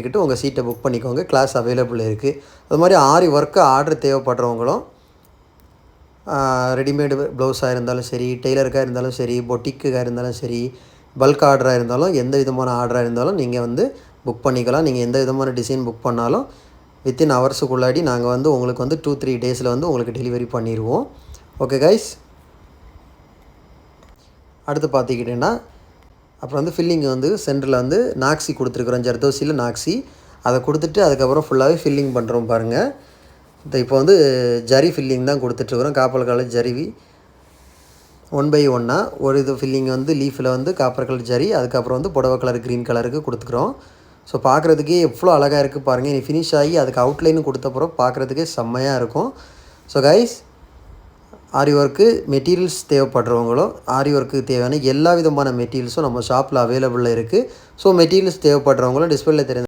கிட்ட உங்கள் சீட்டை புக் பண்ணிக்கோங்க. கிளாஸ் அவைலபிள் இருக்குது. அது மாதிரி ஆரி ஒர்க்கு ஆர்டர் தேவைப்படுறவங்களும் ரெடிமேடு ப்ளவுஸாக இருந்தாலும் சரி, டெய்லருக்காக இருந்தாலும் சரி, பொட்டிக்குக்காக இருந்தாலும் சரி, பல்க் ஆர்டராக இருந்தாலும், எந்த விதமான ஆர்டராக இருந்தாலும் நீங்கள் வந்து புக் பண்ணிக்கலாம். நீங்கள் எந்த விதமான டிசைன் புக் பண்ணாலும் வித்தின் ஹவர்ஸுக்குள்ளாடி நாங்கள் வந்து உங்களுக்கு வந்து 2-3 டேஸில் வந்து உங்களுக்கு டெலிவரி பண்ணிடுவோம். Okay guys. அடுத்து பார்த்துக்கிட்டிங்கன்னா அப்புறம் வந்து ஃபில்லிங் வந்து சென்டரில் வந்து நாக்ஸி கொடுத்துருக்குறோம். ஜர்தோசியில் நாக்ஸி அதை கொடுத்துட்டு அதுக்கப்புறம் ஃபுல்லாகவே ஃபில்லிங் பண்ணுறோம் பாருங்கள். இப்போ வந்து ஜரி ஃபில்லிங் தான் கொடுத்துட்ருக்குறோம். காப்பர் கலர் ஜரி 1/1 ஒரு இது ஃபில்லிங் வந்து லீஃபில் வந்து காப்பர் கலர் ஜரி, அதுக்கப்புறம் வந்து புடவை கலர் க்ரீன் கலருக்கு கொடுத்துக்குறோம். ஸோ பார்க்குறதுக்கே எவ்வளோ அழகாக இருக்குது பாருங்கள். நீ ஃபினிஷ் ஆகி அதுக்கு அவுட்லைனும் கொடுத்தப்பறம் பார்க்குறதுக்கே செம்மையாக இருக்கும். ஸோ கைஸ், ஆரி ஒர்க்கு மெட்டீரியல்ஸ் தேவைப்படுறவங்களோ ஆரி ஒர்க்குக்கு தேவையான எல்லா விதமான மெட்டீரியல்ஸும் நம்ம ஷாப்பில் அவைலபிளில் இருக்குது. ஸோ மெட்டீரியல்ஸ் தேவைப்படுறவங்களும் டிஸ்பிளேல தெரிஞ்ச